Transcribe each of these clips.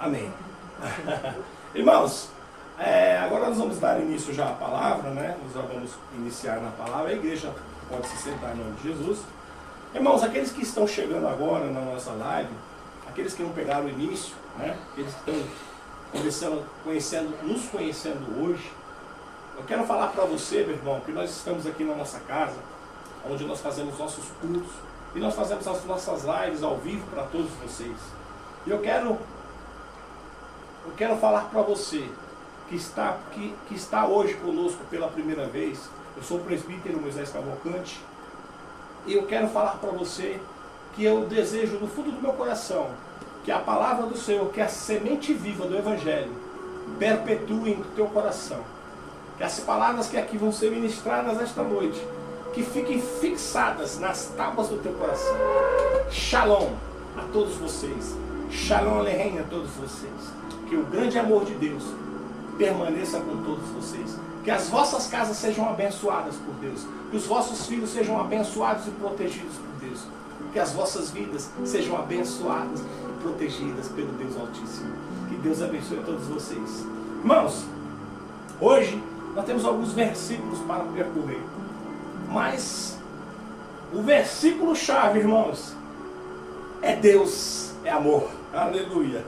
Amém. Irmãos, agora nós vamos dar início já à palavra, né? Nós já vamos iniciar na palavra. A igreja pode se sentar em nome de Jesus. Irmãos, aqueles que estão chegando agora na nossa live, aqueles que não pegaram o início, né? Aqueles que estão nos conhecendo hoje, eu quero falar para você, meu irmão, que nós estamos aqui na nossa casa, onde nós fazemos nossos cultos e nós fazemos as nossas lives ao vivo para todos vocês. E eu quero falar para você que está hoje conosco pela primeira vez. Eu sou o presbítero Moisés Cavalcante e eu quero falar para você que eu desejo do fundo do meu coração que a palavra do Senhor, que a semente viva do Evangelho perpetue no teu coração, que as palavras que aqui vão ser ministradas esta noite, que fiquem fixadas nas tábuas do teu coração. Shalom a todos vocês, Shalom Aleichem a todos vocês, que o grande amor de Deus permaneça com todos vocês, que as vossas casas sejam abençoadas por Deus, que os vossos filhos sejam abençoados e protegidos por Deus, que as vossas vidas sejam abençoadas e protegidas pelo Deus Altíssimo. Que Deus abençoe a todos vocês. Irmãos, hoje nós temos alguns versículos para percorrer, mas o versículo chave, irmãos, é Deus é amor. Aleluia.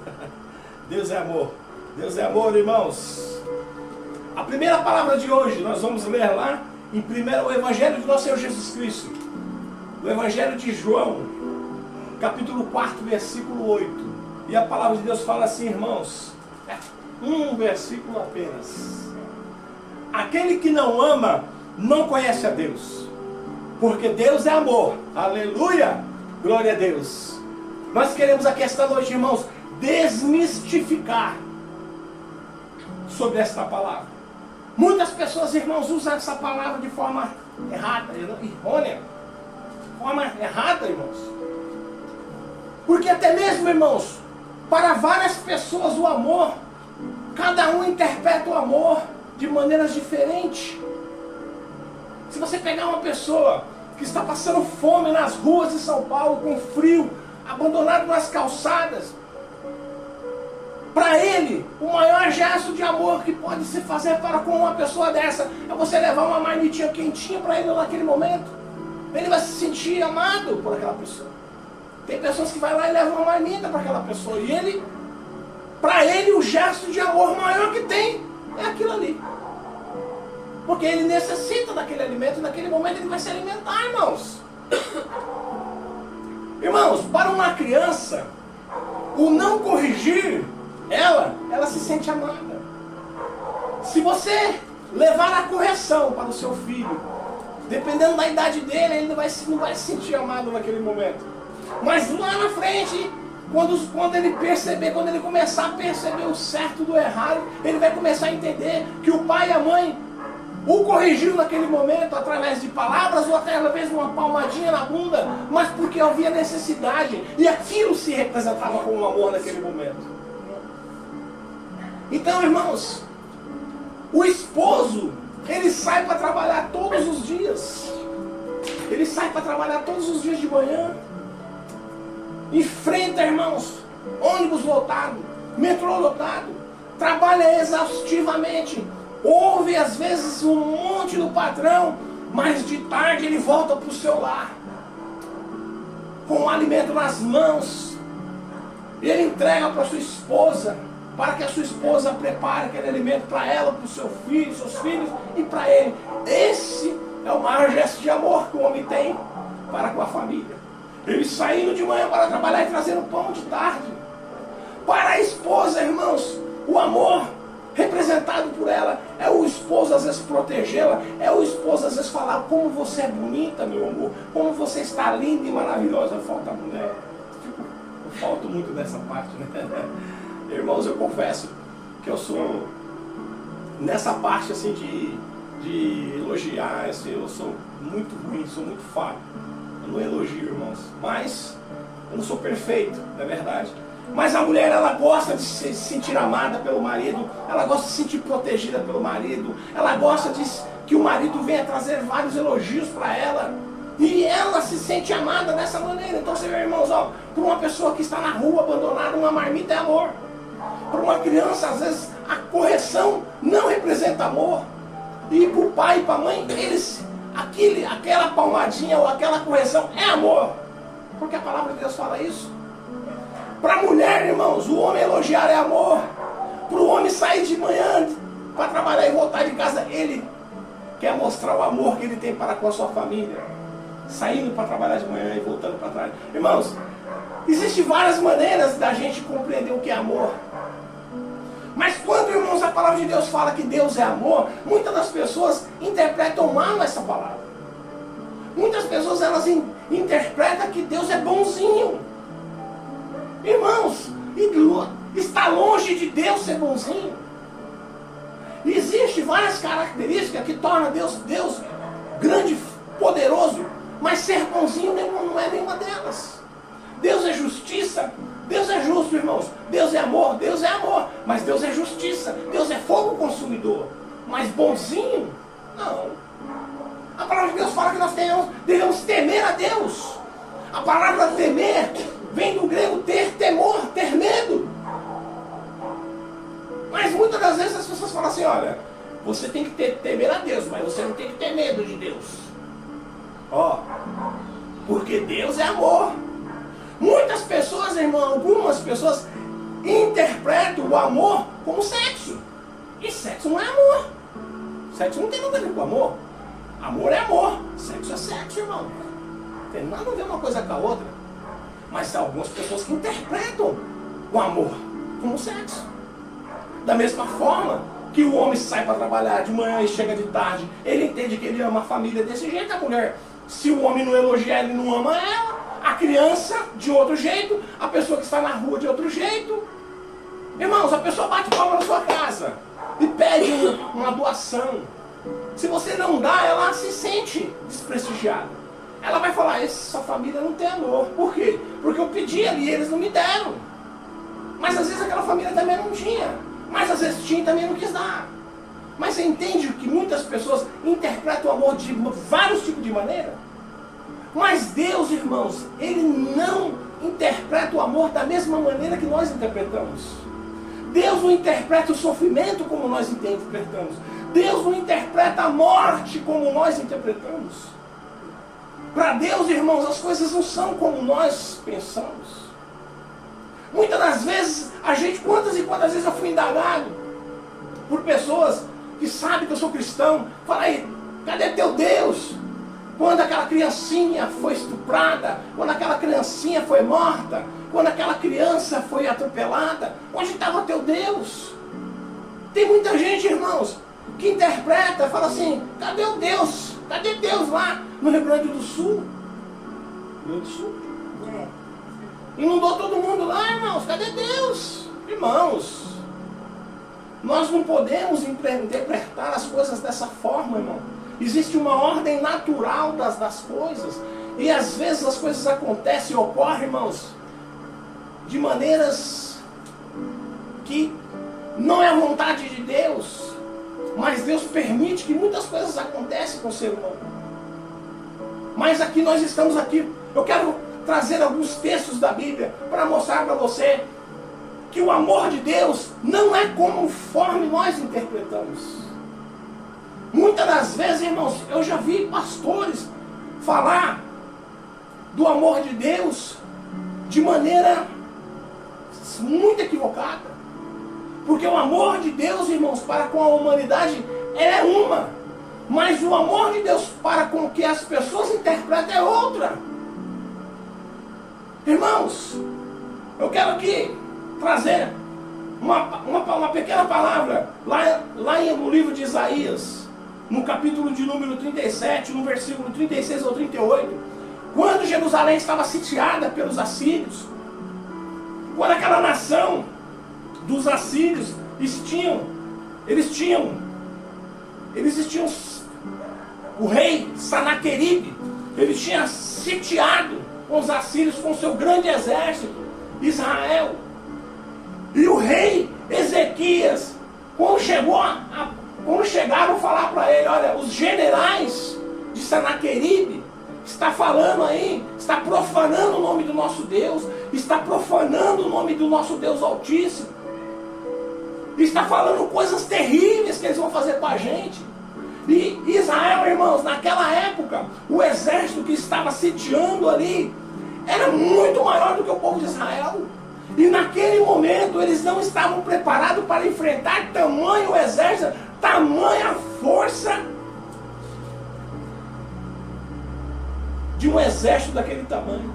Deus é amor. Deus é amor, irmãos. A primeira palavra de hoje nós vamos ler lá em o Evangelho de nosso Senhor Jesus Cristo, o Evangelho de João, capítulo 4, versículo 8. E a palavra de Deus fala assim, irmãos, um versículo apenas: aquele que não ama não conhece a Deus, porque Deus é amor. Aleluia, glória a Deus. Nós queremos aqui esta noite, irmãos, desmistificar sobre esta palavra. Muitas pessoas, irmãos, usam essa palavra de forma errada, errônea, forma errada, irmãos. Porque até mesmo, irmãos, para várias pessoas o amor, cada um interpreta o amor de maneiras diferentes. Se você pegar uma pessoa que está passando fome nas ruas de São Paulo, com frio, abandonado nas calçadas, para ele, o maior gesto de amor que pode se fazer para com uma pessoa dessa é você levar uma marmitinha quentinha para ele naquele momento. Ele vai se sentir amado por aquela pessoa. Tem pessoas que vai lá e levam uma marmita para aquela pessoa, e para ele o gesto de amor maior que tem é aquilo ali. Porque ele necessita daquele alimento, e naquele momento ele vai se alimentar, irmãos. Irmãos, para uma criança, o não corrigir ela se sente amada. Se você levar a correção para o seu filho, dependendo da idade dele, ele não vai se sentir amado naquele momento. Mas lá na frente, quando ele começar a perceber o certo do errado, ele vai começar a entender que o pai e a mãe o corrigiu naquele momento através de palavras ou até através de uma palmadinha na bunda, mas porque havia necessidade, e aquilo se representava como amor naquele momento. Então, irmãos, o esposo, ele sai para trabalhar todos os dias. Ele sai para trabalhar todos os dias de manhã. Enfrenta, irmãos, ônibus lotado, metrô lotado. Trabalha exaustivamente. Ouve às vezes um monte do patrão, mas de tarde ele volta para o seu lar, com o alimento nas mãos. E ele entrega para sua esposa, para que a sua esposa prepare aquele alimento para ela, para o seu filho, seus filhos e para ele. Esse é o maior gesto de amor que o homem tem para com a família. Ele saindo de manhã para trabalhar e trazendo pão de tarde. Para a esposa, irmãos, o amor representado por ela é o esposo às vezes protegê-la, é o esposo às vezes falar: como você é bonita, meu amor, como você está linda e maravilhosa. Falta a mulher. Eu falto muito nessa parte, né? Irmãos, eu confesso que eu sou nessa parte assim de elogiar, assim, eu sou muito ruim, sou muito falho. Eu não elogio, irmãos, mas eu não sou perfeito, não é verdade? Mas a mulher, ela gosta de se sentir amada pelo marido, ela gosta de se sentir protegida pelo marido, ela gosta de que o marido venha trazer vários elogios para ela, e ela se sente amada dessa maneira. Então você vê, irmãos, ó, para uma pessoa que está na rua abandonada, uma marmita é amor. Para uma criança, às vezes, a correção não representa amor. E para o pai e para a mãe, aquela palmadinha ou aquela correção é amor. Porque a palavra de Deus fala isso. Para a mulher, irmãos, o homem elogiar é amor. Para o homem sair de manhã para trabalhar e voltar de casa, ele quer mostrar o amor que ele tem para com a sua família. Saindo para trabalhar de manhã e voltando para trás. Irmãos, existem várias maneiras da gente compreender o que é amor. Mas quando, irmãos, a palavra de Deus fala que Deus é amor, muitas das pessoas interpretam mal essa palavra. Muitas pessoas, elas interpretam que Deus é bonzinho. Irmãos, está longe de Deus ser bonzinho. Existem várias características que tornam Deus grande, poderoso, mas ser bonzinho não é nenhuma delas. Deus é justiça, Deus é justo, irmãos. Deus é amor, mas Deus é justiça, Deus é fogo consumidor. Mas bonzinho, não. A palavra de Deus fala que nós devemos temer a Deus. A palavra temer vem do grego ter temor, ter medo. Mas muitas das vezes as pessoas falam assim, olha, você tem que temer a Deus, mas você não tem que ter medo de Deus. Porque Deus é amor. Muitas pessoas, irmão, algumas pessoas interpretam o amor como sexo. E sexo não é amor. Sexo não tem nada a ver com amor. Amor é amor. Sexo é sexo, irmão. Não tem nada a ver uma coisa com a outra. Mas há algumas pessoas que interpretam o amor como sexo. Da mesma forma que o homem sai para trabalhar de manhã e chega de tarde, ele entende que ele ama a família desse jeito. A mulher, se o homem não elogiar, ele não ama ela. A criança de outro jeito, a pessoa que está na rua de outro jeito. Irmãos, a pessoa bate palma na sua casa e pede uma doação. Se você não dá, ela se sente desprestigiada. Ela vai falar, essa família não tem amor. Por quê? Porque eu pedi ali e eles não me deram. Mas às vezes aquela família também não tinha. Mas às vezes tinha e também não quis dar. Mas você entende que muitas pessoas interpretam o amor de vários tipos de maneira? Mas Deus, irmãos, Ele não interpreta o amor da mesma maneira que nós interpretamos. Deus não interpreta o sofrimento como nós interpretamos. Deus não interpreta a morte como nós interpretamos. Para Deus, irmãos, as coisas não são como nós pensamos. Muitas das vezes, quantas e quantas vezes eu fui indagado por pessoas que sabem que eu sou cristão. Fala aí, cadê teu Deus? Quando aquela criancinha foi estuprada, quando aquela criancinha foi morta, quando aquela criança foi atropelada, onde estava teu Deus? Tem muita gente, irmãos, que interpreta, fala assim, cadê o Deus? Cadê Deus lá no Rio Grande do Sul? Rio Grande do Sul? Inundou todo mundo lá, irmãos, cadê Deus? Irmãos, nós não podemos interpretar as coisas dessa forma, irmão. Existe uma ordem natural das coisas. E às vezes as coisas acontecem e ocorrem, irmãos, de maneiras que não é a vontade de Deus. Mas Deus permite que muitas coisas aconteçam com o ser humano. Mas aqui nós estamos aqui. Eu quero trazer alguns textos da Bíblia para mostrar para você que o amor de Deus não é conforme nós interpretamos. Muitas das vezes, irmãos, eu já vi pastores falar do amor de Deus de maneira muito equivocada. Porque o amor de Deus, irmãos, para com a humanidade é uma. Mas o amor de Deus para com o que as pessoas interpretam é outra. Irmãos, eu quero aqui trazer uma pequena palavra lá no livro de Isaías, no capítulo de número 37, no versículo 36 ao 38, quando Jerusalém estava sitiada pelos assírios, quando aquela nação dos assírios eles tinham o rei Sanaqueribe, ele tinha sitiado com os assírios, com seu grande exército, Israel. E o rei Ezequias, quando chegaram a falar para ele, olha, os generais de Sanaqueribe está falando aí, está profanando o nome do nosso Deus, está profanando o nome do nosso Deus Altíssimo. Está falando coisas terríveis que eles vão fazer com a gente. E Israel, irmãos, naquela época, o exército que estava sitiando ali era muito maior do que o povo de Israel. E naquele momento eles não estavam preparados para enfrentar tamanho exército, tamanha força de um exército daquele tamanho.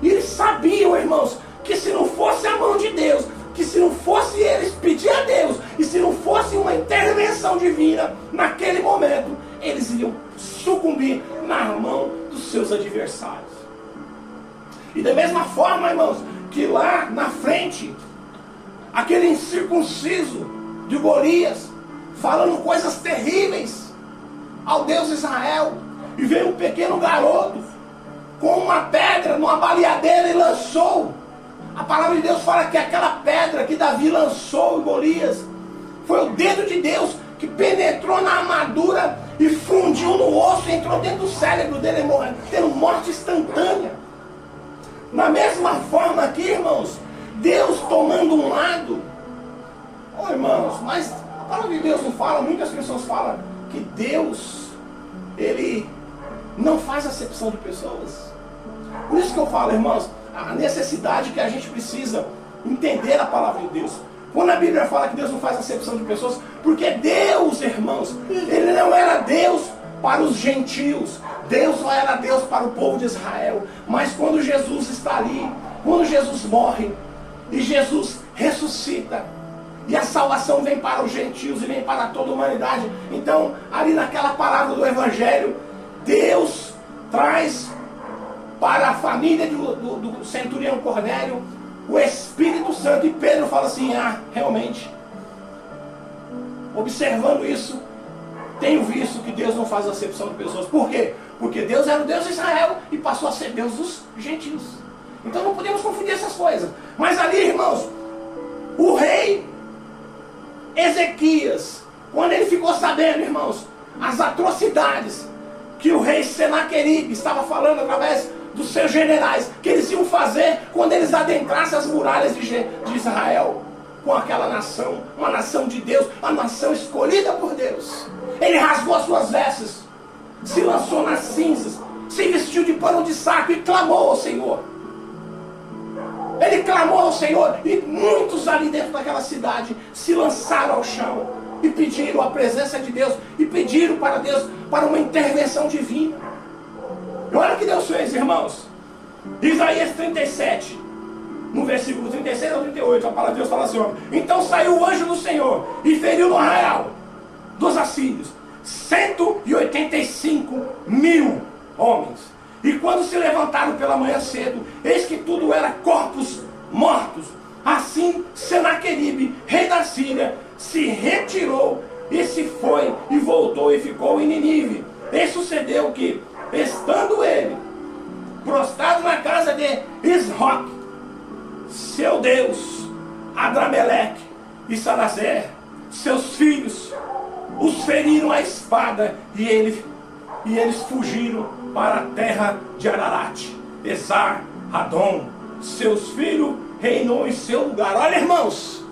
E eles sabiam, irmãos, que se não fosse a mão de Deus, que se não fosse eles pedir a Deus, e se não fosse uma intervenção divina, naquele momento, eles iriam sucumbir na mão dos seus adversários. E da mesma forma, irmãos, que lá na frente, aquele incircunciso de Golias, falando coisas terríveis ao Deus de Israel, e veio um pequeno garoto com uma pedra numa baleadeira e lançou. A palavra de Deus fala que aquela pedra que Davi lançou em Golias foi o dedo de Deus que penetrou na armadura e fundiu no osso e entrou dentro do cérebro dele, tendo morte instantânea. Na mesma forma aqui, irmãos, Deus tomando um lado. Oh, irmãos, mas a palavra de Deus não fala, muitas pessoas falam que Deus, Ele não faz acepção de pessoas. Por isso que eu falo, irmãos, a necessidade que a gente precisa entender a palavra de Deus. Quando a Bíblia fala que Deus não faz acepção de pessoas, porque Deus, irmãos, Ele não era Deus para os gentios, Deus só era Deus para o povo de Israel. Mas quando Jesus está ali, quando Jesus morre e Jesus ressuscita, e a salvação vem para os gentios e vem para toda a humanidade, então ali naquela palavra do Evangelho, Deus traz para a família do centurião Cornélio o Espírito Santo. E Pedro fala assim: realmente, observando isso, tenho visto que Deus não faz acepção de pessoas. Por quê? Porque Deus era o Deus de Israel e passou a ser Deus dos gentios. Então não podemos confundir essas coisas. Mas ali, irmãos, o rei Ezequias, quando ele ficou sabendo, irmãos, as atrocidades que o rei Senaqueribe estava falando através dos seus generais, que eles iam fazer quando eles adentrassem as muralhas de Israel, com aquela nação, uma nação de Deus, uma nação escolhida por Deus. Ele rasgou as suas vestes, se lançou nas cinzas, se vestiu de pano de saco e clamou ao Senhor. Ele clamou ao Senhor, e muitos ali dentro daquela cidade se lançaram ao chão e pediram a presença de Deus, e pediram para Deus, para uma intervenção divina. E olha o que Deus fez, irmãos. Isaías 37, no versículo 36 ao 38, a palavra de Deus fala assim: então saiu o anjo do Senhor e feriu no arraial dos assírios 185.000 homens. E quando se levantaram pela manhã cedo, eis que tudo era corpos mortos. Assim Senaqueribe, rei da Síria, se retirou e se foi e voltou e ficou em Nínive. E sucedeu que, estando ele prostrado na casa de Isroque, seu Deus, Adrameleque e Sarazer, seus filhos, os feriram à espada, e eles fugiram para a terra de Ararat. Esar-Hadon, seus filhos, reinou em seu lugar. Olha, irmãos,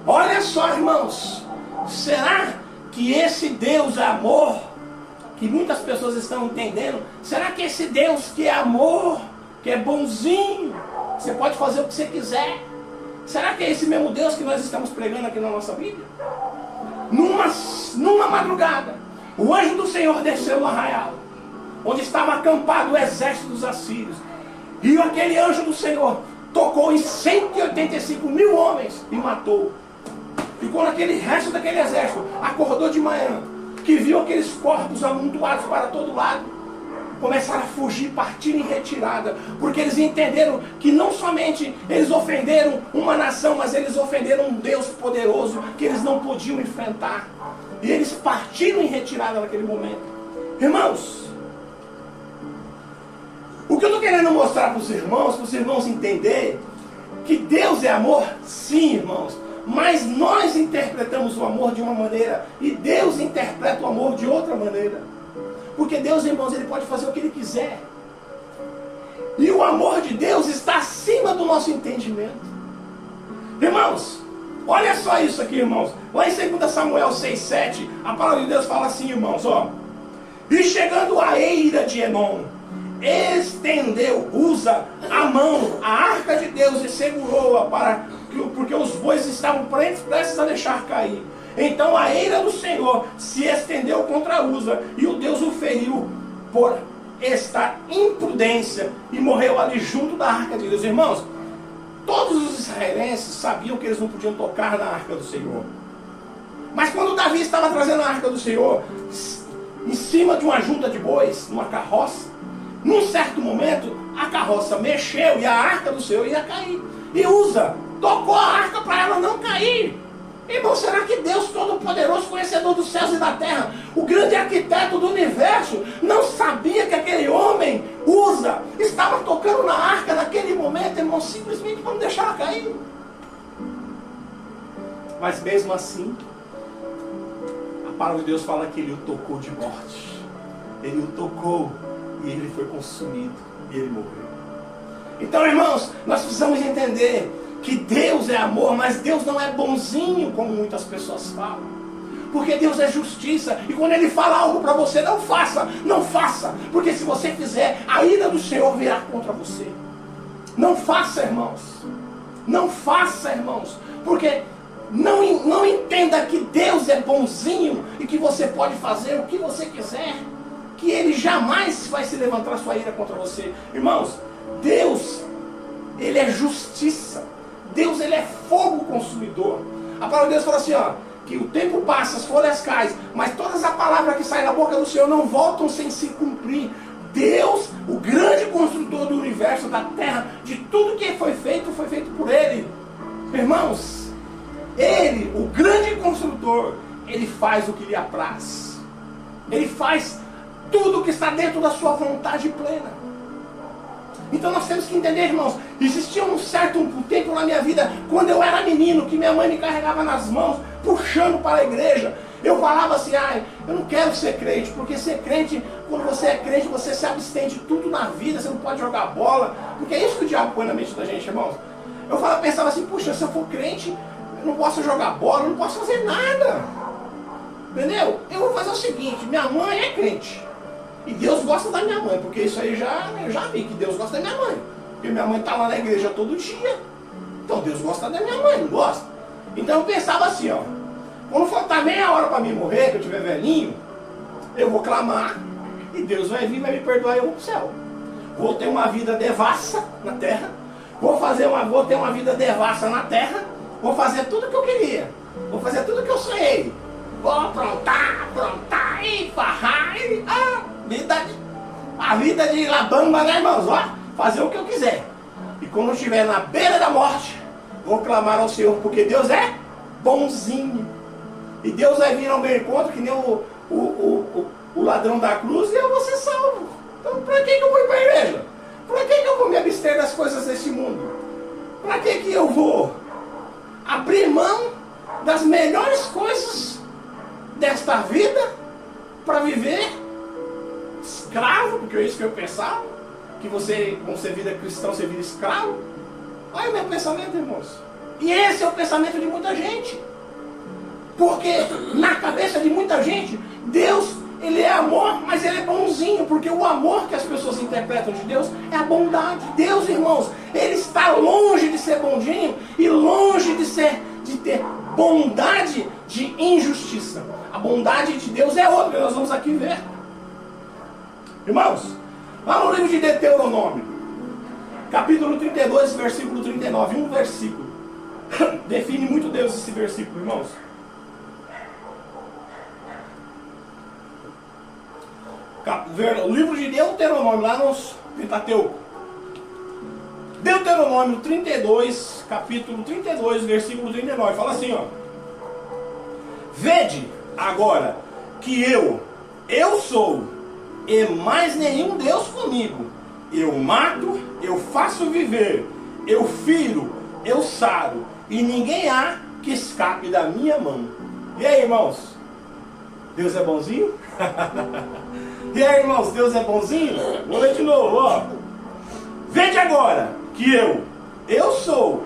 olha só, irmãos, será que esse Deus é amor, que muitas pessoas estão entendendo? Será que esse Deus que é amor, que é bonzinho, você pode fazer o que você quiser, será que é esse mesmo Deus que nós estamos pregando aqui na nossa Bíblia? Numa madrugada, o anjo do Senhor desceu no arraial, onde estava acampado o exército dos assírios, e aquele anjo do Senhor tocou em 185.000 homens e matou. E quando aquele resto daquele exército acordou de manhã, que viu aqueles corpos amontoados para todo lado, começaram a fugir, partir em retirada, porque eles entenderam que não somente eles ofenderam uma nação, mas eles ofenderam um Deus poderoso que eles não podiam enfrentar. E eles partiram em retirada naquele momento. Irmãos, o que eu estou querendo mostrar para os irmãos entenderem que Deus é amor, sim, irmãos, mas nós interpretamos o amor de uma maneira e Deus interpreta o amor de outra maneira. Porque Deus, irmãos, Ele pode fazer o que Ele quiser. E o amor de Deus está acima do nosso entendimento. Irmãos, Olha só isso aqui, irmãos. Lá em 2 Samuel 6,7, a palavra de Deus fala assim, irmãos, ó. E chegando à eira de Enom, estendeu Uza a mão, a arca de Deus, e segurou-a, porque os bois estavam prestes a deixar cair. Então a eira do Senhor se estendeu contra Uza, e o Deus o feriu por esta imprudência, e morreu ali junto da arca de Deus. Irmãos, todos os israelenses sabiam que eles não podiam tocar na arca do Senhor. Mas quando Davi estava trazendo a arca do Senhor em cima de uma junta de bois, numa carroça, num certo momento a carroça mexeu e a arca do Senhor ia cair. E Uza tocou a arca para ela não cair. Irmão, será que Deus Todo-Poderoso, conhecedor dos céus e da terra, o grande arquiteto do universo, não sabia que aquele homem, Uza, estava tocando na arca naquele momento, irmão, simplesmente para não deixar ela cair? Mas mesmo assim, a palavra de Deus fala que ele o tocou de morte. Ele o tocou e ele foi consumido e ele morreu. Então, irmãos, nós precisamos entender que Deus é amor, mas Deus não é bonzinho, como muitas pessoas falam. Porque Deus é justiça, e quando Ele fala algo para você, não faça, não faça. Porque se você fizer, a ira do Senhor virá contra você. Não faça, irmãos. Não faça, irmãos. Porque não entenda que Deus é bonzinho e que você pode fazer o que você quiser. Que Ele jamais vai se levantar sua ira contra você. Irmãos, Deus, Ele é justiça. Deus, Ele é fogo consumidor. A palavra de Deus fala assim, ó, que o tempo passa, as folhas caem, mas todas as palavras que saem da boca do Senhor não voltam sem se cumprir. Deus, o grande construtor do universo, da terra, de tudo que foi feito por Ele. Irmãos, Ele, o grande construtor, Ele faz o que lhe apraz. Ele faz tudo que está dentro da sua vontade plena. Então nós temos que entender, irmãos, existia um certo tempo na minha vida, quando eu era menino, que minha mãe me carregava nas mãos, puxando para a igreja. Eu falava assim, eu não quero ser crente, porque ser crente, quando você é crente, você se abstém de tudo na vida, você não pode jogar bola, porque é isso que o diabo põe na mente da gente, irmãos. Eu pensava assim, puxa, se eu for crente, eu não posso jogar bola, eu não posso fazer nada. Entendeu? Eu vou fazer o seguinte, minha mãe é crente. E Deus gosta da minha mãe, porque isso aí eu já vi que Deus gosta da minha mãe. Porque minha mãe está lá na igreja todo dia. Então Deus gosta da minha mãe, não gosta? Então eu pensava assim, ó. Quando faltar meia hora para mim morrer, que eu estiver velhinho, eu vou clamar e Deus vai vir, vai me perdoar e eu vou para o céu. Vou ter uma vida devassa na terra. Vou ter uma vida devassa na terra. Vou fazer tudo que eu queria. Vou fazer tudo que eu sonhei. Vou aprontar e farrar e... a vida de labamba, né, irmãos? Ó, fazer o que eu quiser. E quando eu estiver na beira da morte, vou clamar ao Senhor, porque Deus é bonzinho. E Deus vai vir ao meu encontro, que nem o ladrão da cruz, e eu vou ser salvo. Então, para que eu vou ir para a igreja? Para que eu vou me abster das coisas desse mundo? Para que eu vou abrir mão das melhores coisas desta vida para viver escravo? Porque é isso que eu pensava, que você, quando você vira cristão, você vira escravo. Olha o meu pensamento, irmãos. E esse é o pensamento de muita gente. Porque na cabeça de muita gente, Deus, Ele é amor, mas Ele é bonzinho. Porque o amor que as pessoas interpretam de Deus é a bondade. Deus, irmãos, Ele está longe de ser bonzinho e longe de ter bondade de injustiça. A bondade de Deus é outra, que nós vamos aqui ver. Irmãos, lá no livro de Deuteronômio, capítulo 32, versículo 39, um versículo. Define muito Deus esse versículo, irmãos. O livro de Deuteronômio, lá no Pentateuco. Deuteronômio 32, capítulo 32, versículo 39, fala assim, ó. Vede agora que eu sou, e mais nenhum Deus comigo. Eu mato, eu faço viver, eu firo, eu saro, e ninguém há que escape da minha mão. E aí, irmãos? Deus é bonzinho? E aí, irmãos, Deus é bonzinho? Vou ler de novo, ó. Vede agora que eu sou,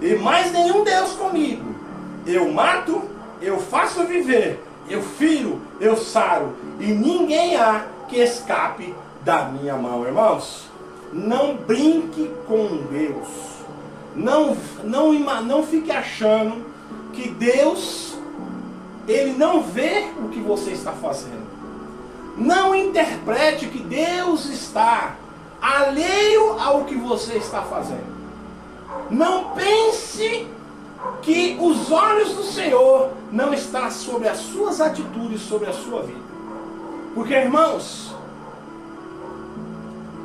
e mais nenhum Deus comigo. Eu mato, eu faço viver, eu firo, eu saro, e ninguém há que escape da minha mão. Irmãos, não brinque com Deus. Não fique achando que Deus, Ele não vê o que você está fazendo. Não interprete que Deus está alheio ao que você está fazendo. Não pense que os olhos do Senhor não estão sobre as suas atitudes, sobre a sua vida. Porque, irmãos,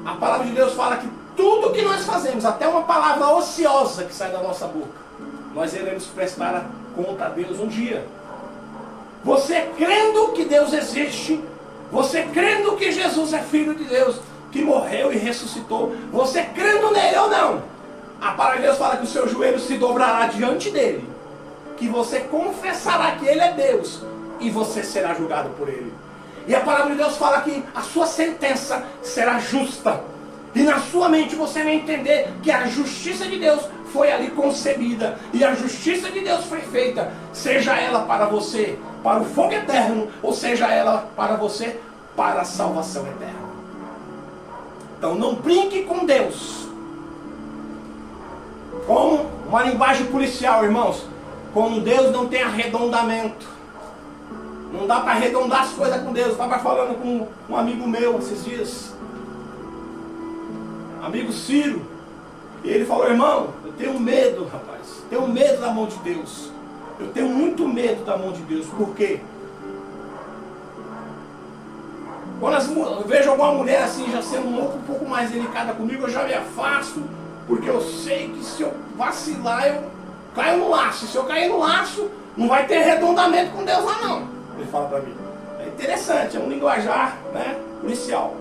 a palavra de Deus fala que tudo que nós fazemos, até uma palavra ociosa que sai da nossa boca, nós iremos prestar conta a Deus um dia. Você crendo que Deus existe, você crendo que Jesus é Filho de Deus, que morreu e ressuscitou, você crendo nele ou não, a palavra de Deus fala que o seu joelho se dobrará diante dele, que você confessará que ele é Deus, e você será julgado por ele. E a palavra de Deus fala que a sua sentença será justa. E na sua mente você vai entender que a justiça de Deus foi ali concebida. E a justiça de Deus foi feita, seja ela para você, para o fogo eterno, ou seja ela para você, para a salvação eterna. Então não brinque com Deus. Com uma linguagem policial, irmãos. Com Deus não tem arredondamento. Não dá para arredondar as coisas com Deus. Eu estava falando com um amigo meu esses dias. Amigo Ciro. E ele falou, irmão, eu tenho medo, rapaz. Tenho medo da mão de Deus. Eu tenho muito medo da mão de Deus. Por quê? Quando eu vejo alguma mulher assim, já sendo um pouco mais delicada comigo, eu já me afasto. Porque eu sei que se eu vacilar, eu caio no laço. Se eu cair no laço, não vai ter arredondamento com Deus lá não. Ele fala para mim. É interessante, é um linguajar, né, policial.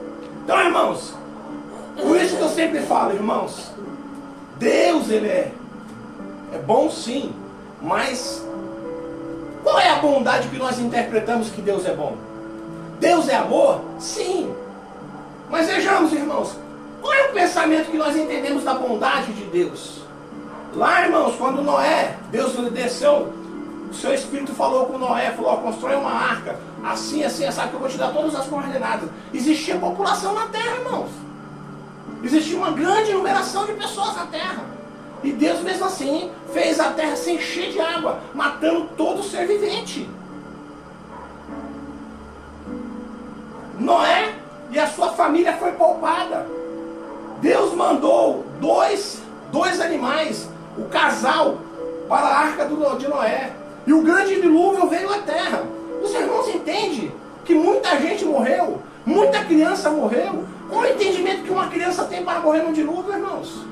Então, irmãos, por isso que eu sempre falo, irmãos, Deus, Ele é bom sim, mas qual é a bondade que nós interpretamos que Deus é bom? Deus é amor? Sim. Mas vejamos, irmãos, qual é o pensamento que nós entendemos da bondade de Deus? Lá, irmãos, quando Noé, Deus desceu, o seu Espírito falou com Noé, falou, constrói uma arca, assim, sabe que eu vou te dar todas as coordenadas. Existia população na terra, irmãos. Existia uma grande numeração de pessoas na terra. E Deus mesmo assim fez a terra se encher de água, matando todo ser vivente. Noé e a sua família foi poupada. Deus mandou dois animais, o casal, para a arca de Noé. E o grande dilúvio veio à terra. Os irmãos entendem que muita gente morreu, muita criança morreu. Qual é o entendimento que uma criança tem para morrer no dilúvio, irmãos?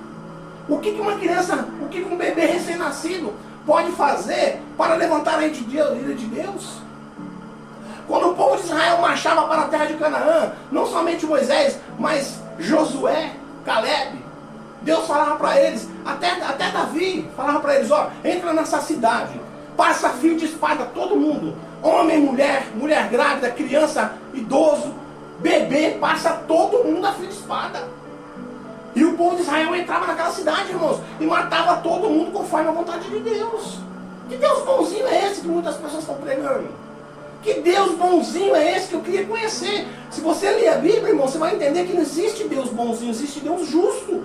O que um bebê recém-nascido pode fazer para levantar a ira de Deus? Quando o povo de Israel marchava para a terra de Canaã, não somente Moisés, mas Josué, Caleb, Deus falava para eles, até Davi falava para eles, ó, entra nessa cidade, passa fio de espada todo mundo, homem, mulher grávida, criança, idoso, bebê, passa todo mundo a fio de espada. E o povo de Israel entrava naquela cidade, irmãos, e matava todo mundo conforme a vontade de Deus. Que Deus bonzinho é esse que muitas pessoas estão pregando? Que Deus bonzinho é esse que eu queria conhecer? Se você ler a Bíblia, irmão, você vai entender que não existe Deus bonzinho, existe Deus justo.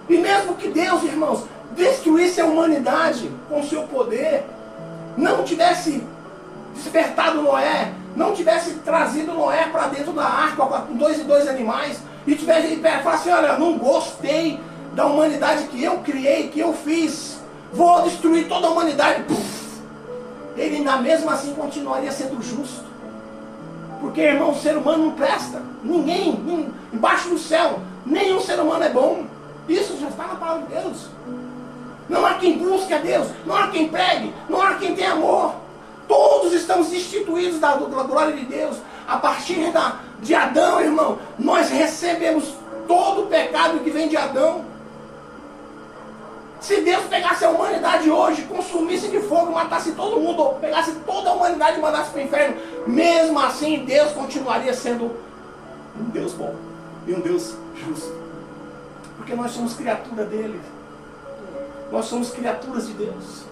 E mesmo que Deus, irmãos, destruísse a humanidade com o seu poder, não tivesse despertado Noé, não tivesse trazido Noé para dentro da arca com dois animais, e tivesse falado assim, olha, não gostei da humanidade que eu criei, que eu fiz, vou destruir toda a humanidade. Puf, ele ainda mesmo assim continuaria sendo justo. Porque, irmão, o ser humano não presta. Ninguém, embaixo do céu, nenhum ser humano é bom. Isso já está na palavra de Deus. Não há quem busque a Deus, não há quem pregue, não há quem tenha amor. Todos estamos destituídos da glória de Deus. A partir de Adão, irmão, nós recebemos todo o pecado que vem de Adão. Se Deus pegasse a humanidade hoje, consumisse de fogo, matasse todo mundo, ou pegasse toda a humanidade e mandasse para o inferno, mesmo assim Deus continuaria sendo um Deus bom e um Deus justo. Porque nós somos criatura dele. Nós somos criaturas de Deus.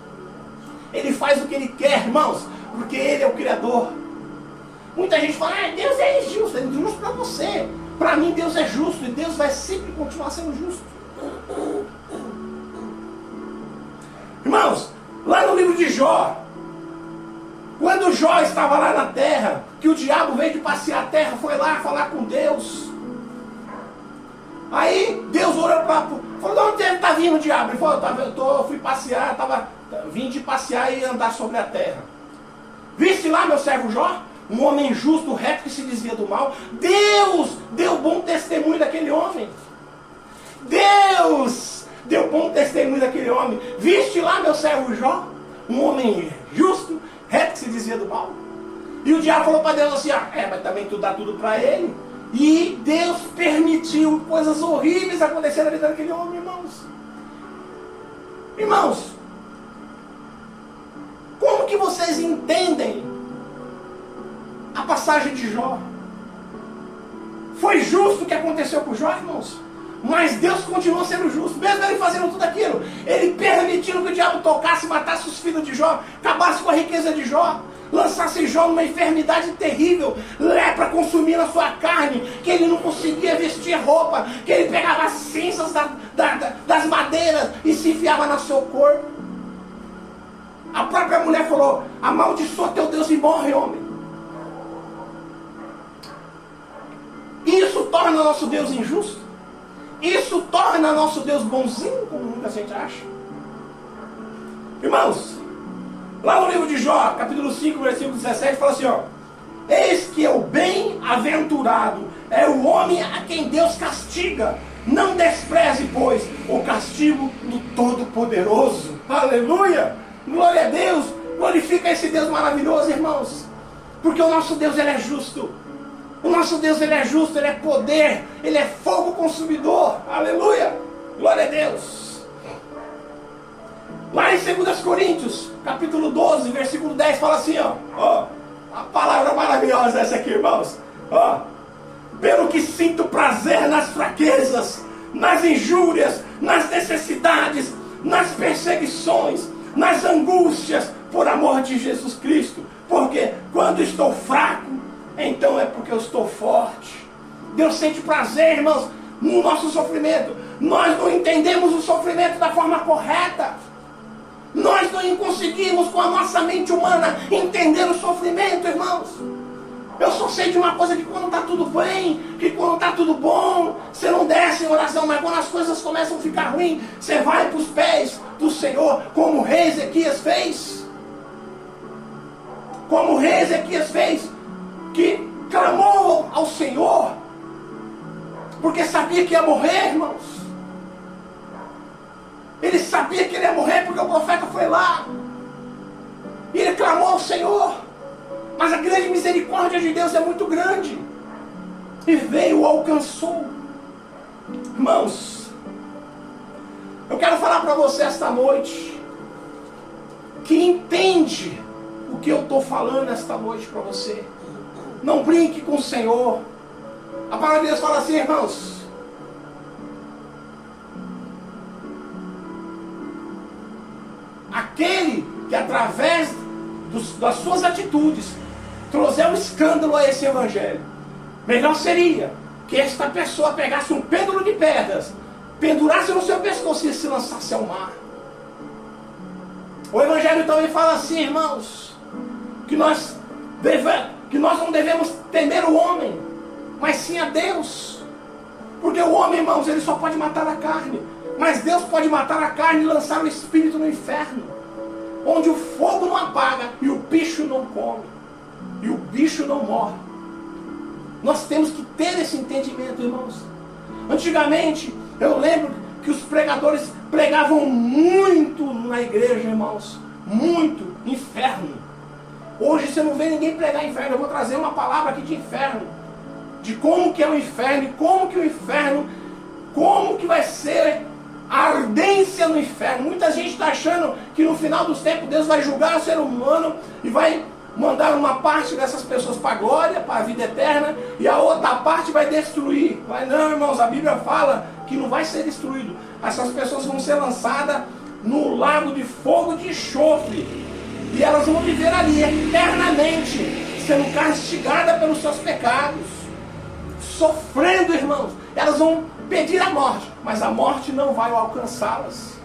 Ele faz o que Ele quer, irmãos, porque Ele é o Criador. Muita gente fala, Deus é injusto. É injusto para você. Para mim, Deus é justo e Deus vai sempre continuar sendo justo. Irmãos, lá no livro de Jó, quando Jó estava lá na terra, que o diabo veio de passear a terra, foi lá falar com Deus. Aí Deus olhou para falou, de onde ele está vindo o diabo? Ele falou, eu fui passear, vim de passear e andar sobre a terra. Viste lá meu servo Jó? Um homem justo, reto, que se desvia do mal. Deus deu bom testemunho daquele homem. Deus deu bom testemunho daquele homem. Viste lá meu servo Jó? Um homem justo, reto, que se desvia do mal. E o diabo falou para Deus assim, mas também tu dá tudo para ele. E Deus permitiu coisas horríveis acontecerem na vida daquele homem, irmãos. Irmãos, como que vocês entendem a passagem de Jó? Foi justo o que aconteceu com Jó, irmãos? Mas Deus continuou sendo justo, mesmo ele fazendo tudo aquilo. Ele permitindo que o diabo tocasse, matasse os filhos de Jó, acabasse com a riqueza de Jó, lançasse Jó numa enfermidade terrível, lepra consumir a sua carne, que ele não conseguia vestir roupa, que ele pegava as cinzas das madeiras e se enfiava no seu corpo. A própria mulher falou, amaldiçoa teu Deus e morre, homem. Isso torna nosso Deus injusto? Isso torna nosso Deus bonzinho, como muita gente acha? Irmãos, lá no livro de Jó, capítulo 5, versículo 17, fala assim, eis que o bem-aventurado é o homem a quem Deus castiga. Não despreze, pois, o castigo do Todo-Poderoso. Aleluia! Glória a Deus! Glorifica esse Deus maravilhoso, irmãos. Porque o nosso Deus, Ele é justo. O nosso Deus, Ele é justo, Ele é poder, Ele é fogo consumidor. Aleluia! Glória a Deus! Lá em 2 Coríntios, capítulo 12, versículo 10, fala assim, a palavra maravilhosa essa aqui, irmãos. Pelo que sinto prazer nas fraquezas, nas injúrias, nas necessidades, nas perseguições, nas angústias, por amor de Jesus Cristo. Porque quando estou fraco, então é porque eu estou forte. Deus sente prazer, irmãos, no nosso sofrimento. Nós não entendemos o sofrimento da forma correta. Nós não conseguimos, com a nossa mente humana, entender o sofrimento, irmãos. Eu só sei de uma coisa, que quando está tudo bem, que quando está tudo bom, você não desce em oração, mas quando as coisas começam a ficar ruins, você vai para os pés do Senhor, como o rei Ezequias fez. Como o rei Ezequias fez, que clamou ao Senhor, porque sabia que ia morrer, irmãos. Ele sabia que ele ia morrer, porque o profeta foi lá, e ele clamou ao Senhor. Mas a grande misericórdia de Deus é muito grande, e veio e alcançou. Irmãos, eu quero falar para você esta noite, que entende o que eu estou falando esta noite para você. Não brinque com o Senhor. A palavra de Deus fala assim, irmãos, aquele que através das suas atitudes trouxer um escândalo a esse evangelho, melhor seria que esta pessoa pegasse um pêndulo de pedras, pendurasse no seu pescoço e se lançasse ao mar. O evangelho também fala assim, irmãos, que nós não devemos temer o homem, mas sim a Deus. Porque o homem, irmãos, ele só pode matar a carne, mas Deus pode matar a carne e lançar o espírito no inferno, onde o fogo não apaga e o bicho não come, e o bicho não morre. Nós temos que ter esse entendimento, irmãos. Antigamente, eu lembro que os pregadores pregavam muito na igreja, irmãos. Muito inferno. Hoje você não vê ninguém pregar inferno. Eu vou trazer uma palavra aqui de inferno. De como que é o inferno, e como que o inferno, como que vai ser a ardência no inferno. Muita gente está achando que no final dos tempos Deus vai julgar o ser humano e vai mandar uma parte dessas pessoas para a glória, para a vida eterna, e a outra parte vai destruir. Mas não, irmãos, a Bíblia fala que não vai ser destruído. Essas pessoas vão ser lançadas no lago de fogo e de enxofre. E elas vão viver ali eternamente, sendo castigadas pelos seus pecados, sofrendo, irmãos. Elas vão pedir a morte, mas a morte não vai alcançá-las.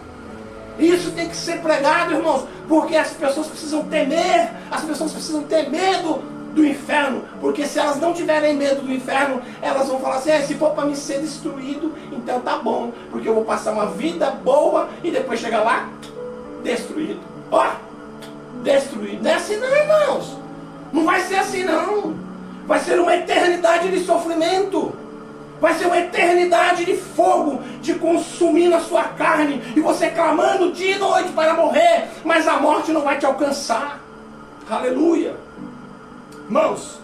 Isso tem que ser pregado, irmãos, porque as pessoas precisam temer, as pessoas precisam ter medo do inferno, porque se elas não tiverem medo do inferno, elas vão falar assim: se for para me ser destruído, então tá bom, porque eu vou passar uma vida boa e depois chegar lá, destruído. Ó, destruído. Não é assim não, irmãos. Não vai ser assim não. Vai ser uma eternidade de sofrimento. Vai ser uma eternidade de fogo, de consumir na sua carne, e você clamando dia e noite para morrer, mas a morte não vai te alcançar. Aleluia. Irmãos,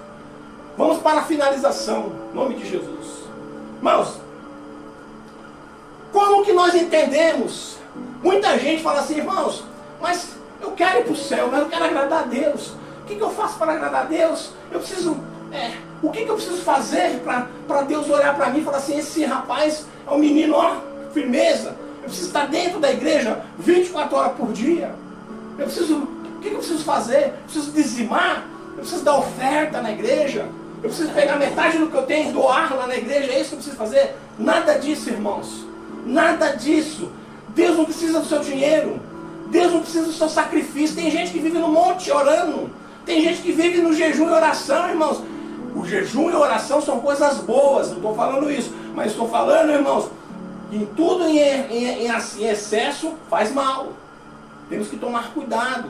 vamos para a finalização, em nome de Jesus. Irmãos, como que nós entendemos? Muita gente fala assim: irmãos, mas eu quero ir para o céu, mas eu quero agradar a Deus. O que eu faço para agradar a Deus? Eu preciso... o que eu preciso fazer para Deus olhar para mim e falar assim: esse rapaz é um menino, ó, firmeza. Eu preciso estar dentro da igreja 24 horas por dia. O que eu preciso fazer? Eu preciso dizimar? Eu preciso dar oferta na igreja? Eu preciso pegar metade do que eu tenho e doar lá na igreja? É isso que eu preciso fazer? Nada disso, irmãos. Nada disso. Deus não precisa do seu dinheiro. Deus não precisa do seu sacrifício. Tem gente que vive no monte orando. Tem gente que vive no jejum e oração, irmãos. O jejum e a oração são coisas boas, não estou falando isso, mas estou falando, irmãos, que tudo em excesso faz mal. Temos que tomar cuidado.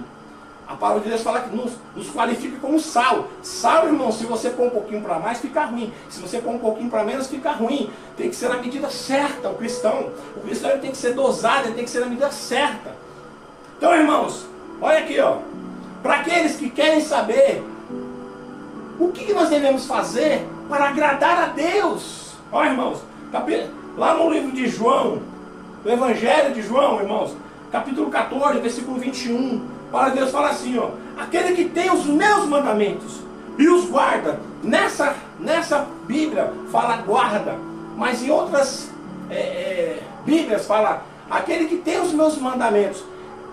A palavra de Deus fala que nos qualifica como sal. Sal, irmão, se você pôr um pouquinho para mais, fica ruim. Se você pôr um pouquinho para menos, fica ruim. Tem que ser na medida certa, o cristão. O cristão ele tem que ser dosado, ele tem que ser na medida certa. Então, irmãos, olha aqui, ó. Para aqueles que querem saber o que nós devemos fazer para agradar a Deus. Olha, irmãos, lá no livro de João, no Evangelho de João, irmãos, capítulo 14, versículo 21, a palavra de Deus fala assim, ó: aquele que tem os meus mandamentos e os guarda. Nessa Bíblia fala guarda, mas em outras Bíblias fala aquele que tem os meus mandamentos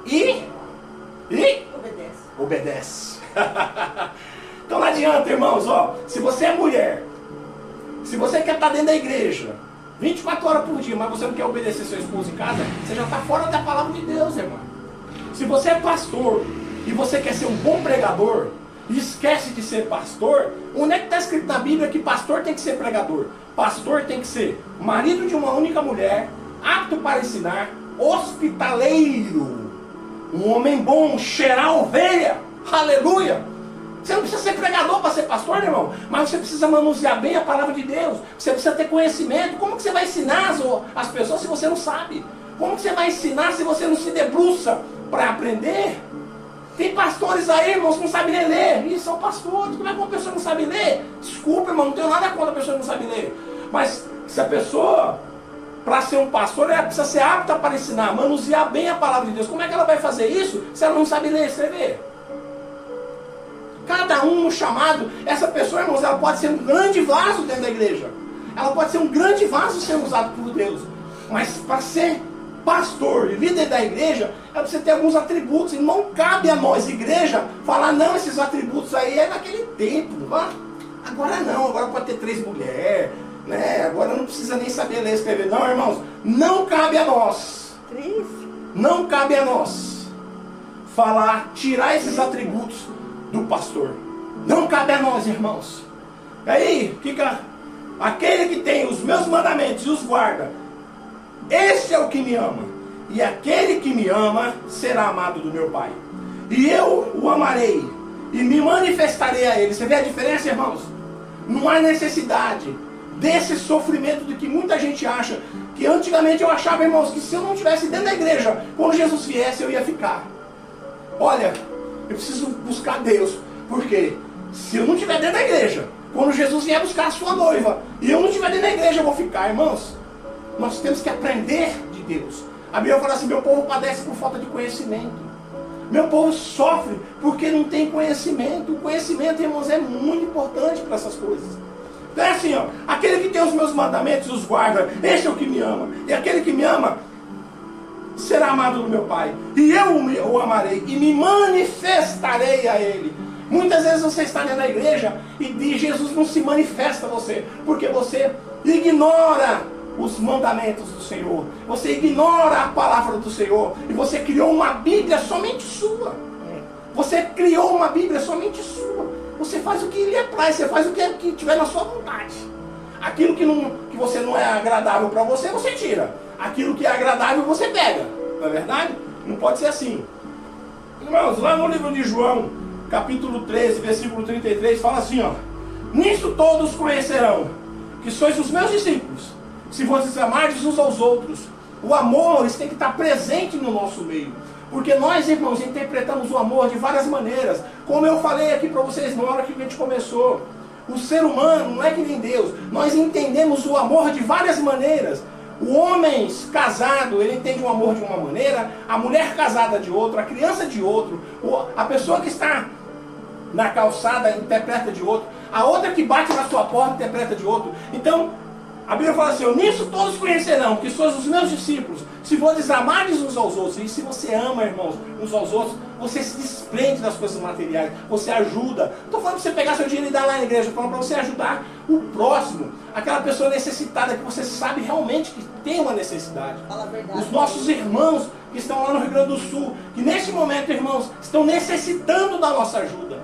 e obedece. Então não adianta, irmãos, ó, se você é mulher, se você quer estar dentro da igreja 24 horas por dia, mas você não quer obedecer seu esposo em casa, você já está fora da palavra de Deus, irmão. Se você é pastor e você quer ser um bom pregador e esquece de ser pastor, onde é que está escrito na Bíblia que pastor tem que ser pregador? Pastor tem que ser marido de uma única mulher, apto para ensinar, hospitaleiro, um homem bom, cheirar a ovelha. Aleluia! Você não precisa ser pregador para ser pastor, irmão, mas você precisa manusear bem a palavra de Deus. Você precisa ter conhecimento. Como que você vai ensinar as pessoas se você não sabe? Como que você vai ensinar se você não se debruça para aprender? Tem pastores aí, irmãos, que não sabem nem ler. E são pastores. Como é que uma pessoa não sabe ler? Desculpa, irmão, não tenho nada contra a pessoa que não sabe ler. Mas se a pessoa, para ser um pastor, ela precisa ser apta para ensinar, manusear bem a palavra de Deus. Como é que ela vai fazer isso se ela não sabe ler e escrever? Cada um no chamado, essa pessoa, irmãos, ela pode ser um grande vaso dentro da igreja. Ela pode ser um grande vaso sendo usado por Deus. Mas para ser pastor e líder da igreja, ela precisa ter alguns atributos. E não cabe a nós, igreja, falar: não, esses atributos aí é naquele tempo. Agora não, agora pode ter 3 mulheres, né? Agora não precisa nem saber ler e escrever. Não, irmãos, não cabe a nós. Não cabe a nós falar, tirar esses atributos do pastor. Não cabe a nós, irmãos. Aí, fica aquele que tem os meus mandamentos e os guarda, esse é o que me ama. E aquele que me ama será amado do meu Pai. E eu o amarei e me manifestarei a ele. Você vê a diferença, irmãos? Não há necessidade desse sofrimento de que muita gente acha. Que antigamente eu achava, irmãos, que se eu não estivesse dentro da igreja, quando Jesus viesse eu ia ficar. Olha, eu preciso buscar Deus, porque se eu não estiver dentro da igreja, quando Jesus vier buscar a sua noiva, e eu não estiver dentro da igreja, eu vou ficar, irmãos. Nós temos que aprender de Deus. A Bíblia fala assim: meu povo padece por falta de conhecimento. Meu povo sofre porque não tem conhecimento. O conhecimento, irmãos, é muito importante para essas coisas. Então é assim, ó: aquele que tem os meus mandamentos e os guarda, esse é o que me ama. E aquele que me ama, será amado do meu Pai, e eu o amarei, e me manifestarei a Ele. Muitas vezes você está dentro da igreja e Jesus não se manifesta a você, porque você ignora os mandamentos do Senhor, você ignora a palavra do Senhor, e você criou uma Bíblia somente sua. Você criou uma Bíblia somente sua. Você faz o que lhe apraz, você faz o que tiver na sua vontade. Aquilo que você não é agradável para você, você tira. Aquilo que é agradável, você pega. Não é verdade? Não pode ser assim. Irmãos, lá no livro de João, capítulo 13, versículo 33, fala assim, ó: nisso todos conhecerão que sois os meus discípulos, se vocês amardes uns aos outros. O amor, eles tem que estar presente no nosso meio. Porque nós, irmãos, interpretamos o amor de várias maneiras. Como eu falei aqui para vocês na hora que a gente começou. O ser humano não é que nem Deus. Nós entendemos o amor de várias maneiras. O homem casado, ele entende o amor de uma maneira, a mulher casada de outra, a criança de outro, a pessoa que está na calçada interpreta de outro, a outra que bate na sua porta interpreta de outro. Então, a Bíblia fala assim: nisso todos conhecerão que sois os meus discípulos, se vocês amardes uns aos outros. E se você ama, irmãos, uns aos outros, você se desprende das coisas materiais, você ajuda. Não estou falando para você pegar seu dinheiro e dar lá na igreja, estou falando para você ajudar o próximo, aquela pessoa necessitada que você sabe realmente que tem uma necessidade. Fala a verdade. Os nossos irmãos que estão lá no Rio Grande do Sul, que neste momento, irmãos, estão necessitando da nossa ajuda.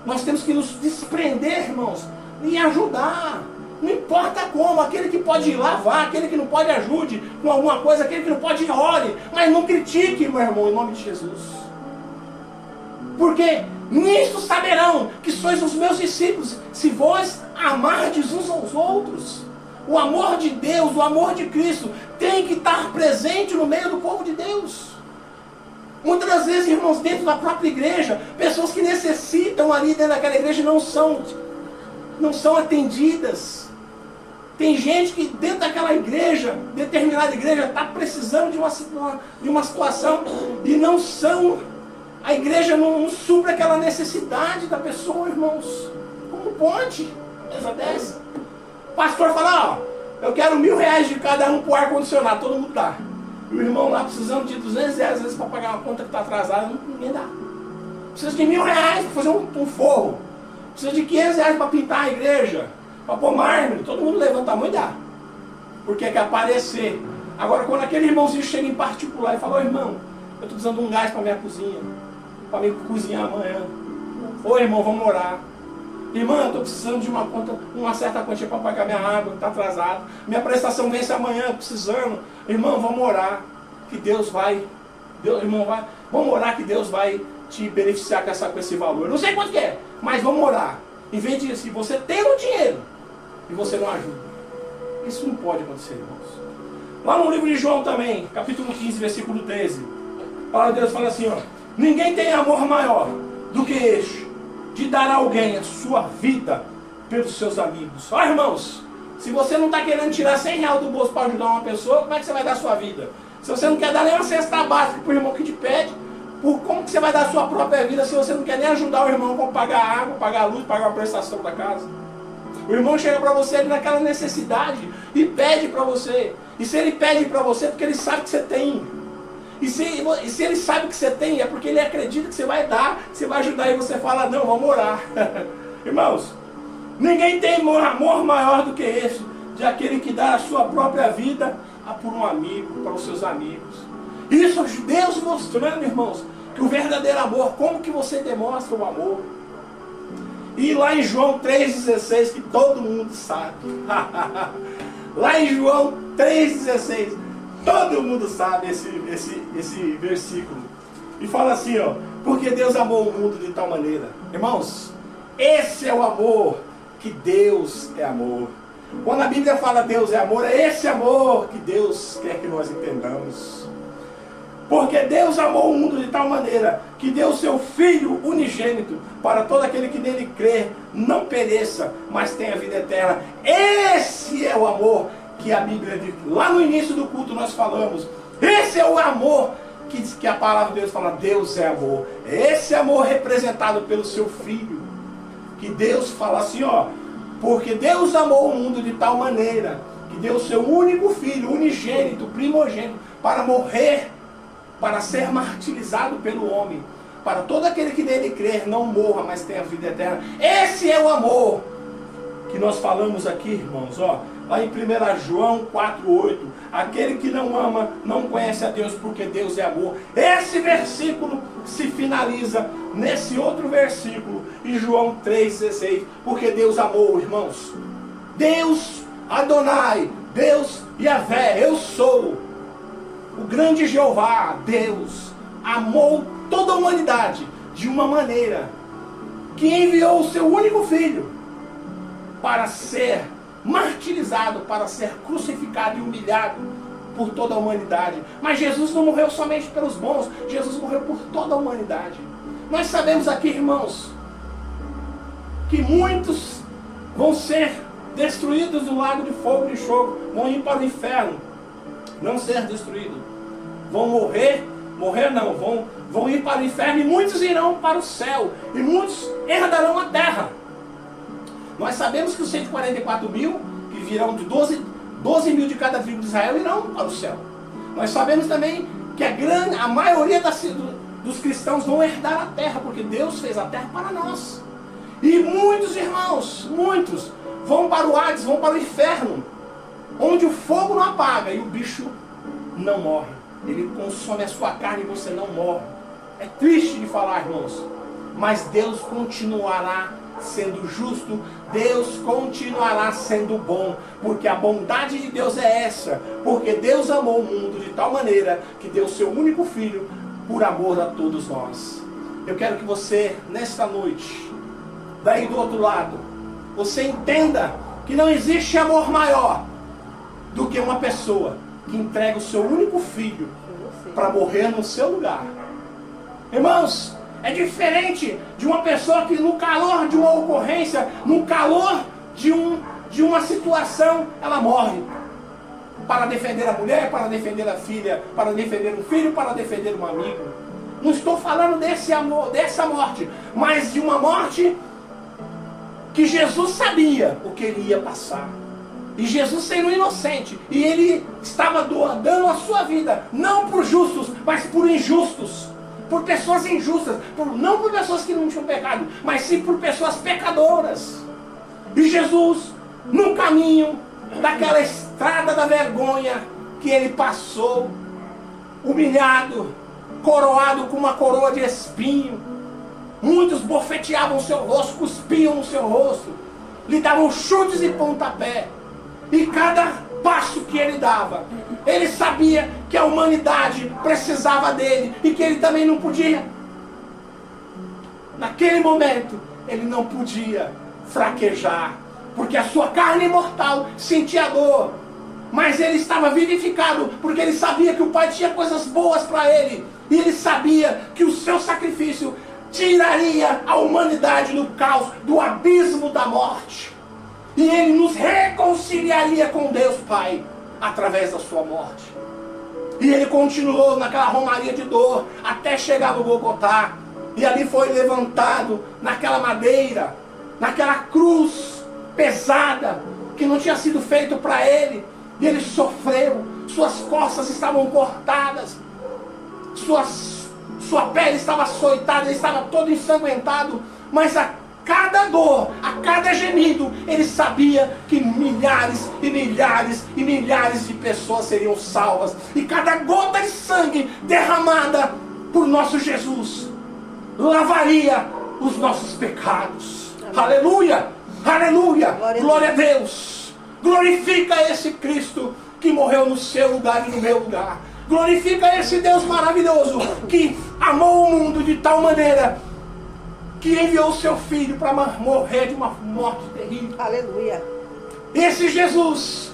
Nós temos que nos desprender, irmãos, e ajudar. Não importa como, aquele que pode ir lá, vá, aquele que não pode ajude com alguma coisa, aquele que não pode ore, mas não critique, meu irmão, em nome de Jesus. Porque nisto saberão que sois os meus discípulos, se vós amardes uns aos outros. O amor de Deus, o amor de Cristo tem que estar presente no meio do povo de Deus. Muitas das vezes, irmãos, dentro da própria igreja, pessoas que necessitam ali dentro daquela igreja não são atendidas. Tem gente que dentro daquela igreja, determinada igreja, está precisando de uma situação e não são. A igreja não supre aquela necessidade da pessoa, irmãos. Como pode? Coisa dessa. O pastor fala: ó, eu quero R$1.000 de cada um para o ar-condicionado, todo mundo dá. E o irmão lá precisando de R$200 às vezes para pagar uma conta que está atrasada, ninguém dá. Precisa de R$1.000 para fazer um forro. Precisa de R$500 para pintar a igreja, para pôr mármore. Todo mundo levanta a mão e dá. Porque quer aparecer. Agora, quando aquele irmãozinho chega em particular e fala: ô irmão, eu estou precisando de um gás para minha cozinha, para mim cozinhar amanhã. Ô irmão, vamos orar. Irmã, eu estou precisando de uma certa quantia para pagar minha água, que está atrasada. Minha prestação vence amanhã, precisando. Irmão, vamos orar, que Deus vai. Vamos orar que Deus vai te beneficiar com esse valor. Não sei quanto que é, mas vamos orar. Em vez de se você tem o dinheiro e você não ajuda. Isso não pode acontecer, irmãos. Lá no livro de João também, capítulo 15, versículo 13. A palavra de Deus fala assim, ó: ninguém tem amor maior do que este, de dar a alguém a sua vida pelos seus amigos. Ó, irmãos, se você não está querendo tirar R$100 do bolso para ajudar uma pessoa, como é que você vai dar a sua vida? Se você não quer dar nem uma cesta básica para o irmão que te pede, como que você vai dar a sua própria vida se você não quer nem ajudar o irmão para pagar a água, pagar a luz, pagar a prestação da casa? O irmão chega para você ali naquela necessidade e pede para você. E se ele pede para você, é porque ele sabe que você tem. E se ele sabe que você tem, é porque ele acredita que você vai dar, que você vai ajudar, e você fala: não, vamos orar. Irmãos, ninguém tem amor maior do que esse, de aquele que dá a sua própria vida por um amigo, para os seus amigos. Isso Deus mostrando, irmãos, que o verdadeiro amor, como que você demonstra o amor? E lá em João 3,16, que todo mundo sabe. Lá em João 3,16, todo mundo sabe esse versículo. E fala assim, ó: porque Deus amou o mundo de tal maneira. Irmãos, esse é o amor, que Deus é amor. Quando a Bíblia fala Deus é amor, é esse amor que Deus quer que nós entendamos. Porque Deus amou o mundo de tal maneira que deu o seu Filho unigênito para todo aquele que nele crê, não pereça, mas tenha vida eterna. Esse é o amor que a Bíblia diz. Lá no início do culto nós falamos. Esse é o amor que a palavra de Deus fala. Deus é amor. Esse amor representado pelo seu Filho. Que Deus fala assim, ó: porque Deus amou o mundo de tal maneira que deu o seu único Filho, unigênito, primogênito, para morrer para ser martirizado pelo homem, para todo aquele que nele crer não morra, mas tenha vida eterna. Esse é o amor que nós falamos aqui, irmãos, ó, lá em 1 João 4,8, aquele que não ama não conhece a Deus, porque Deus é amor. Esse versículo se finaliza nesse outro versículo, em João 3,16, porque Deus amou, irmãos. Deus Adonai, Deus Yahvé, eu sou o grande Jeová. Deus amou toda a humanidade de uma maneira que enviou o seu único filho para ser martirizado, para ser crucificado e humilhado por toda a humanidade. Mas Jesus não morreu somente pelos bons, Jesus morreu por toda a humanidade. Nós sabemos aqui, irmãos, que muitos vão ser destruídos no lago de fogo e de enxofre, vão ir para o inferno, não ser destruídos, vão vão ir para o inferno, e muitos irão para o céu, e muitos herdarão a terra. Nós sabemos que os 144 mil, que virão de 12 mil de cada tribo de Israel, irão para o céu. Nós sabemos também que a maioria dos cristãos vão herdar a terra, porque Deus fez a terra para nós. E muitos irmãos, muitos, vão para o Hades, vão para o inferno, onde o fogo não apaga e o bicho não morre. Ele consome a sua carne e você não morre. É triste de falar, irmãos, mas Deus continuará sendo justo, Deus continuará sendo bom, porque a bondade de Deus é essa, porque Deus amou o mundo de tal maneira que deu seu único filho por amor a todos nós. Eu quero que você, nesta noite, daí do outro lado, você entenda que não existe amor maior do que uma pessoa que entrega o seu único filho para morrer no seu lugar. Irmãos, é diferente de uma pessoa que no calor de uma ocorrência, no calor de uma situação, ela morre para defender a mulher, para defender a filha, para defender um filho, para defender um amigo. Não estou falando desse amor, dessa morte, mas de uma morte que Jesus sabia o que ele ia passar. E Jesus sendo inocente, e ele estava dando a sua vida, não por justos, mas por injustos, por pessoas injustas, não por pessoas que não tinham pecado, mas sim por pessoas pecadoras. E Jesus, no caminho daquela estrada da vergonha que ele passou, humilhado, coroado com uma coroa de espinho, muitos bofeteavam o seu rosto, cuspiam no seu rosto, lhe davam chutes e pontapé. E cada passo que ele dava, ele sabia que a humanidade precisava dele e que ele também não podia. Naquele momento, ele não podia fraquejar, porque a sua carne mortal sentia dor. Mas ele estava vivificado, porque ele sabia que o Pai tinha coisas boas para ele. E ele sabia que o seu sacrifício tiraria a humanidade do caos, do abismo da morte. E ele nos reconciliaria com Deus Pai, através da sua morte. E ele continuou naquela romaria de dor, até chegar no Golgotá. E ali foi levantado, naquela madeira, naquela cruz pesada, que não tinha sido feito para ele. E ele sofreu, suas costas estavam cortadas, sua pele estava açoitada, ele estava todo ensanguentado, mas a cada dor, a cada gemido, ele sabia que milhares e milhares e milhares de pessoas seriam salvas, e cada gota de sangue derramada por nosso Jesus lavaria os nossos pecados. Aleluia, aleluia, glória a Deus. Glorifica esse Cristo que morreu no seu lugar e no meu lugar. Glorifica esse Deus maravilhoso que amou o mundo de tal maneira que enviou o seu filho para morrer de uma morte terrível. Aleluia. Esse Jesus,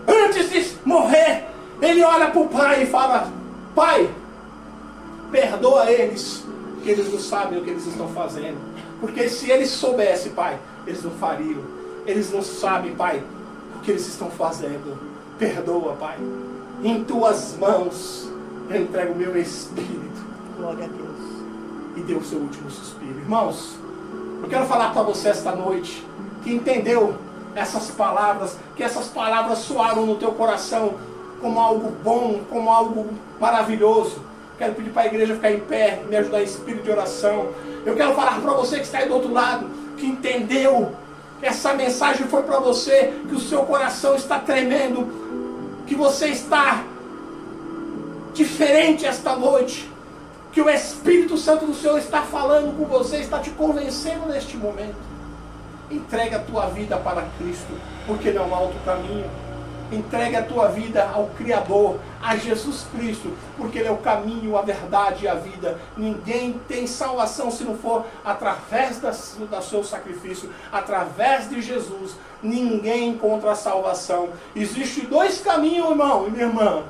antes de morrer, ele olha para o Pai e fala: Pai, perdoa eles, que eles não sabem o que eles estão fazendo. Porque se eles soubessem, Pai, eles não fariam. Eles não sabem, Pai, o que eles estão fazendo. Perdoa, Pai. Em tuas mãos eu entrego o meu espírito. Glória a Deus. E deu o seu último suspiro. Irmãos, eu quero falar para você esta noite, que entendeu essas palavras, que essas palavras soaram no teu coração como algo bom, como algo maravilhoso. Quero pedir para a igreja ficar em pé, me ajudar em espírito de oração. Eu quero falar para você que está aí do outro lado, que entendeu que essa mensagem foi para você, que o seu coração está tremendo, que você está diferente esta noite, que o Espírito Santo do Senhor está falando com você, está te convencendo neste momento. Entrega a tua vida para Cristo, porque não há outro caminho. Entrega a tua vida ao Criador, a Jesus Cristo, porque Ele é o caminho, a verdade e a vida. Ninguém tem salvação se não for através do seu sacrifício, através de Jesus. Ninguém encontra a salvação. Existem dois caminhos, irmão e minha irmã.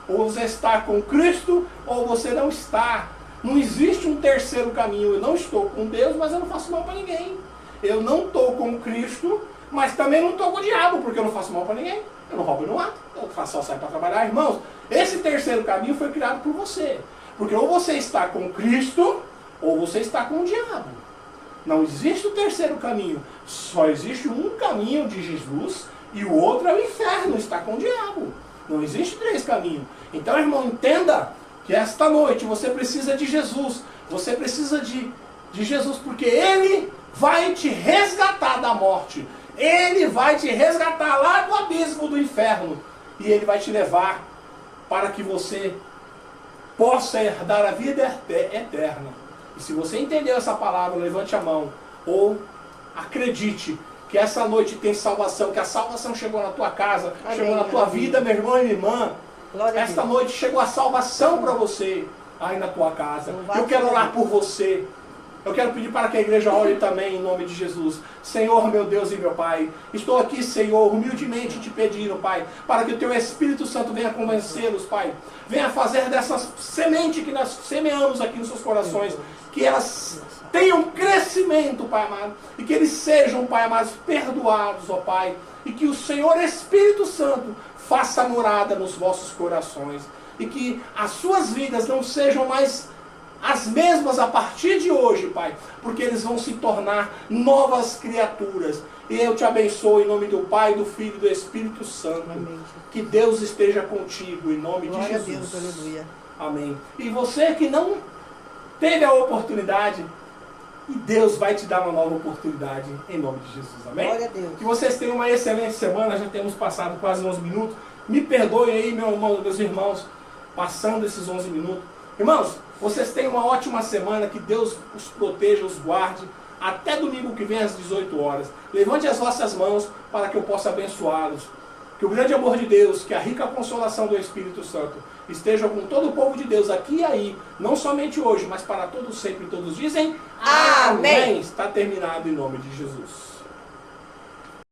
Ou você está com Cristo, ou você não está. Não existe um terceiro caminho. Eu não estou com Deus, mas eu não faço mal para ninguém. Eu não estou com Cristo, mas também não estou com o diabo, porque eu não faço mal para ninguém. Eu não roubo e não mato. Eu só saio para trabalhar. Irmãos, esse terceiro caminho foi criado por você. Porque ou você está com Cristo, ou você está com o diabo. Não existe o terceiro caminho. Só existe um caminho de Jesus, e o outro é o inferno, está com o diabo. Não existe três caminhos. Então, irmão, entenda que esta noite você precisa de Jesus. Você precisa de Jesus, porque Ele vai te resgatar da morte. Ele vai te resgatar lá do abismo do inferno. E Ele vai te levar para que você possa herdar a vida eterna. E se você entendeu essa palavra, levante a mão. Ou acredite que essa noite tem salvação, que a salvação chegou na tua casa, amém, chegou na tua vida, meu irmão e minha irmã. Esta noite chegou a salvação para você aí na tua casa. Eu quero orar por você. Eu quero pedir para que a igreja ore também em nome de Jesus. Senhor, meu Deus e meu Pai, estou aqui, Senhor, humildemente te pedindo, Pai, para que o Teu Espírito Santo venha convencê-los, Pai. Venha fazer dessas sementes que nós semeamos aqui nos seus corações, que elas tenham crescimento, Pai amado, e que eles sejam, Pai amado, perdoados, ó Pai, e que o Senhor Espírito Santo faça morada nos vossos corações, e que as suas vidas não sejam mais as mesmas a partir de hoje, Pai, porque eles vão se tornar novas criaturas. E eu te abençoo em nome do Pai, do Filho e do Espírito Santo. Amém. Que Deus esteja contigo em nome de Jesus. Deus, aleluia. Amém. E você que não teve a oportunidade, e Deus vai te dar uma nova oportunidade em nome de Jesus. Amém? Glória a Deus. Que vocês tenham uma excelente semana. Já temos passado quase 11 minutos. Me perdoem aí, meus irmãos, passando esses 11 minutos. Irmãos, vocês tenham uma ótima semana, que Deus os proteja, os guarde, até domingo que vem às 18 horas. Levante as vossas mãos para que eu possa abençoá-los. Que o grande amor de Deus, que a rica consolação do Espírito Santo esteja com todo o povo de Deus aqui e aí, não somente hoje, mas para todos sempre, todos dizem amém. Está terminado em nome de Jesus.